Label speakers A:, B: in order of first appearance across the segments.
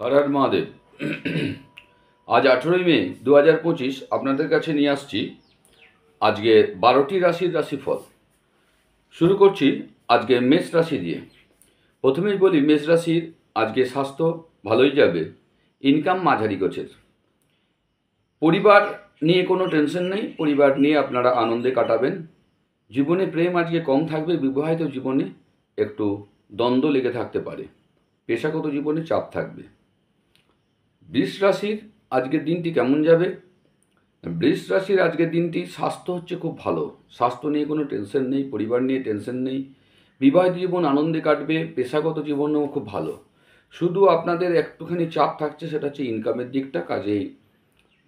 A: হর হর মহাদেব। আজ 18ই মে 2025 আপনাদের কাছে নিয়ে আসছি আজকে 12টি রাশির রাশিফল। শুরু করছি আজকে মেষ রাশি দিয়ে। প্রথমেই বলি, মেষ রাশির আজকে স্বাস্থ্য ভালোই যাবে, ইনকাম মাঝারি গোছের। পরিবার নিয়ে কোনো টেনশন নেই, পরিবার নিয়ে আপনারা আনন্দে কাটাবেন। জীবনে প্রেম আজকে কম থাকবে, বিবাহিত জীবনে একটু দ্বন্দ্ব লেগে থাকতে পারে, পেশাগত জীবনে চাপ থাকবে। বৃষ রাশির আজকের দিনটি কেমন যাবে? বৃষ রাশির আজকের দিনটি স্বাস্থ্য হচ্ছে খুব ভালো, স্বাস্থ্য নিয়ে কোনো টেনশন নেই, পরিবার নিয়ে টেনশন নেই, বিবাহিত জীবন আনন্দে কাটবে, পেশাগত জীবনেও খুব ভালো। শুধু আপনাদের একটুখানি চাপ থাকছে, সেটা হচ্ছে ইনকামের দিকটা। কাজেই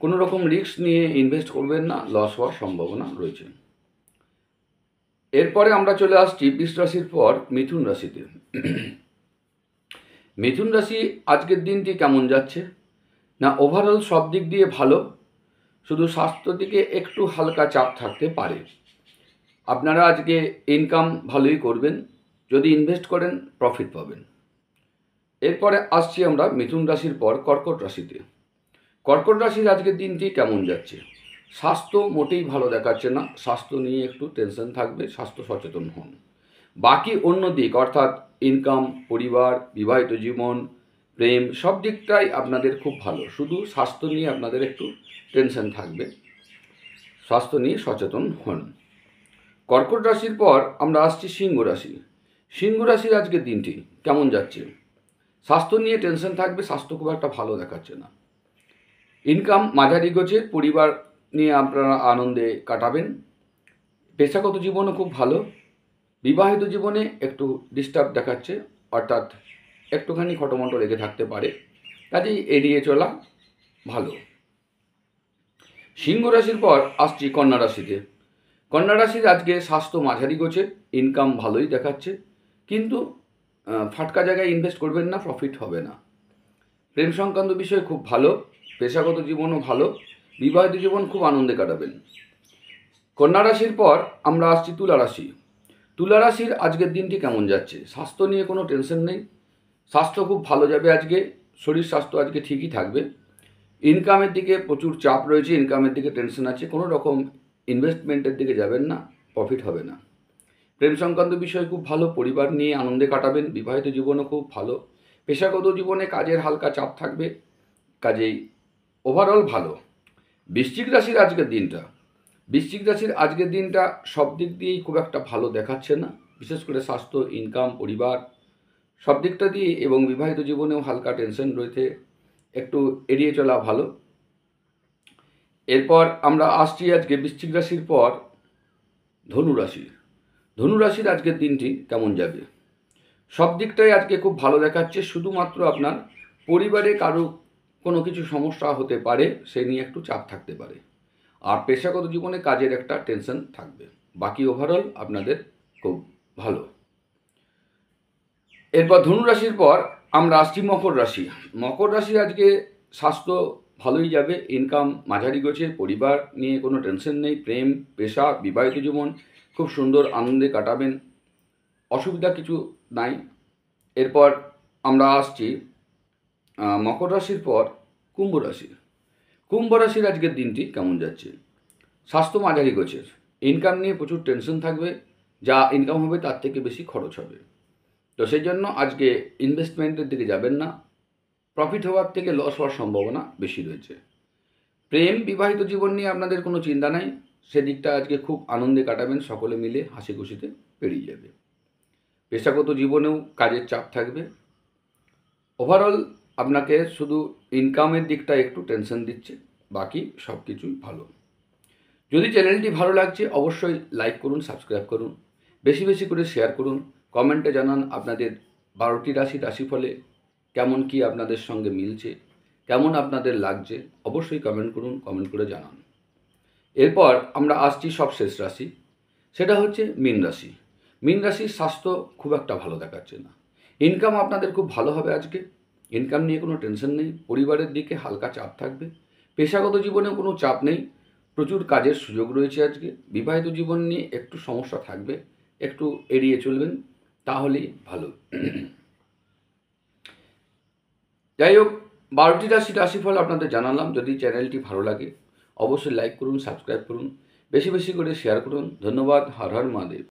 A: কোনো রকম রিস্ক নিয়ে ইনভেস্ট করবেন না, লস হওয়ার সম্ভাবনা রয়েছে। এরপরে আমরা চলে আসছি বৃষ রাশির পর মিথুন রাশিতে। মিথুন রাশি আজকের দিনটি কেমন যাচ্ছে না, ওভারঅল সব দিক দিয়ে ভালো, শুধু স্বাস্থ্য দিকে একটু হালকা চাপ থাকতে পারে। আপনারা আজকে ইনকাম ভালোই করবেন, যদি ইনভেস্ট করেন প্রফিট পাবেন। এরপরে আসছি আমরা মিথুন রাশির পর কর্কট রাশিতে। কর্কট রাশির আজকের দিনটি কেমন যাচ্ছে? স্বাস্থ্য মোটেই ভালো দেখাচ্ছে না, স্বাস্থ্য নিয়ে একটু টেনশন থাকবে, স্বাস্থ্য সচেতন হন। বাকি অন্য দিক অর্থাৎ ইনকাম, পরিবার, বিবাহিত জীবন, প্রেম সব দিকটাই আপনাদের খুব ভালো, শুধু স্বাস্থ্য নিয়ে আপনাদের একটু টেনশন থাকবে, স্বাস্থ্য নিয়ে সচেতন হন। কর্কট রাশির পর আমরা আসছি সিংহ রাশি। সিংহ রাশির আজকের দিনটি কেমন যাচ্ছে? স্বাস্থ্য নিয়ে টেনশন থাকবে, স্বাস্থ্য খুব একটা ভালো দেখাচ্ছে না। ইনকাম মাঝারি গোছের, পরিবার নিয়ে আপনারা আনন্দে কাটাবেন। পেশাগত জীবনও খুব ভালো, বিবাহিত জীবনে একটু ডিস্টার্ব দেখাচ্ছে, অর্থাৎ একটুখানি খটোমটো লেগে থাকতে পারে, কাজেই এড়িয়ে চলা ভালো। সিংহ রাশির পর আসছি কন্যা রাশিতে। কন্যা রাশির আজকে স্বাস্থ্য মাঝারি গোছের, ইনকাম ভালোই দেখাচ্ছে, কিন্তু ফাটকা জায়গায় ইনভেস্ট করবেন না, প্রফিট হবে না। প্রেম সংক্রান্ত বিষয় খুব ভালো, পেশাগত জীবনও ভালো, বিবাহিত জীবন খুব আনন্দে কাটাবেন। কন্যা রাশির পর আমরা আসছি তুলা রাশি। তুলা রাশির আজকের দিনটি কেমন যাচ্ছে? স্বাস্থ্য নিয়ে কোনো টেনশন নেই, স্বাস্থ্য খুব ভালো যাবে আজকে, শরীর স্বাস্থ্য আজকে ঠিকই থাকবে। ইনকামের দিকে প্রচুর চাপ রয়েছে, ইনকামের দিকে টেনশন আছে, কোনো রকম ইনভেস্টমেন্টের দিকে যাবেন না, প্রফিট হবে না। প্রেম সংক্রান্ত বিষয় খুব ভালো, পরিবার নিয়ে আনন্দে কাটাবেন, বিবাহিত জীবনও খুব ভালো, পেশাগত জীবনে কাজের হালকা চাপ থাকবে, কাজেই ওভারঅল ভালো। বৃশ্চিক রাশির আজকের দিনটা, বৃশ্চিক রাশির আজকের দিনটা সব দিক দিয়েই খুব একটা ভালো দেখাচ্ছে না, বিশেষ করে স্বাস্থ্য, ইনকাম, পরিবার সব দিকটা দিয়ে এবং বিবাহিত জীবনেও হালকা টেনশন রয়েছে, একটু এড়িয়ে চলা ভালো। এরপর আমরা আসছি আজকে বৃশ্চিক রাশির পর ধনু রাশি। ধনু রাশির আজকের দিনটি কেমন যাবে? সব দিকটাই আজকে খুব ভালো দেখাচ্ছে, শুধুমাত্র আপনার পরিবারে কারো কোনো কিছু সমস্যা হতে পারে, সে নিয়ে একটু চাপ থাকতে পারে, আর পেশাগত জীবনে কাজের একটা টেনশন থাকবে। বাকি ওভারঅল আপনাদের খুব ভালো। এরপর ধনু রাশির পর আমরা আসছি মকর রাশি। মকর রাশির আজকে স্বাস্থ্য ভালোই যাবে, ইনকাম মাঝারি গোছের, পরিবার নিয়ে কোনো টেনশন নেই, প্রেম, পেশা, বিবাহিত জীবন খুব সুন্দর আনন্দে কাটাবেন, অসুবিধা কিছু নাই। এরপর আমরা আসছি মকর রাশির পর কুম্ভ রাশি। কুম্ভ রাশির আজকের দিনটি কেমন যাচ্ছে? স্বাস্থ্য মাঝারি গোছের, ইনকাম নিয়ে প্রচুর টেনশন থাকবে, যা ইনকাম হবে তার থেকে বেশি খরচ হবে, তো সেই জন্য আজকে ইনভেস্টমেন্টের দিকে যাবেন না, প্রফিট হওয়ার থেকে লস হওয়ার সম্ভাবনা বেশি রয়েছে। প্রেম, বিবাহিত জীবন নিয়ে আপনাদের কোনো চিন্তা নাই, সেদিকটা আজকে খুব আনন্দে কাটাবেন, সকলে মিলে হাসি খুশিতে পেরিয়ে যাবে। পেশাগত জীবনেও কাজের চাপ থাকবে। ওভারঅল আপনাকে শুধু ইনকামের দিকটা একটু টেনশন দিচ্ছে, বাকি সব কিছুই ভালো। যদি চ্যানেলটি ভালো লাগছে অবশ্যই লাইক করুন, সাবস্ক্রাইব করুন, বেশি বেশি করে শেয়ার করুন, কমেন্টে জানান আপনাদের 12টি রাশিফলে কেমন কি আপনাদের সঙ্গে মিলছে, কেমন আপনাদের লাগছে, অবশ্যই কমেন্ট করুন, কমেন্ট করে জানান। এরপর আমরা আসছি সব শেষ রাশি, সেটা হচ্ছে মীন রাশি। মীন রাশির স্বাস্থ্য খুব একটা ভালো দেখাচ্ছে না, ইনকাম আপনাদের খুব ভালো হবে আজকে, ইনকাম নিয়ে কোনো টেনশন নেই, পরিবারের দিকে হালকা চাপ থাকবে, পেশাগত জীবনেও কোনো চাপ নেই, প্রচুর কাজের সুযোগ রয়েছে আজকে, বিবাহিত জীবন নিয়ে একটু সমস্যা থাকবে, একটু এড়িয়ে চলবেন, তাহলেই ভালো। যাই হোক, 12টি রাশির রাশিফল আপনাদের জানালাম। যদি চ্যানেলটি ভালো লাগে অবশ্যই লাইক করুন, সাবস্ক্রাইব করুন, বেশি বেশি করে শেয়ার করুন। ধন্যবাদ। হর হর মহাদেব।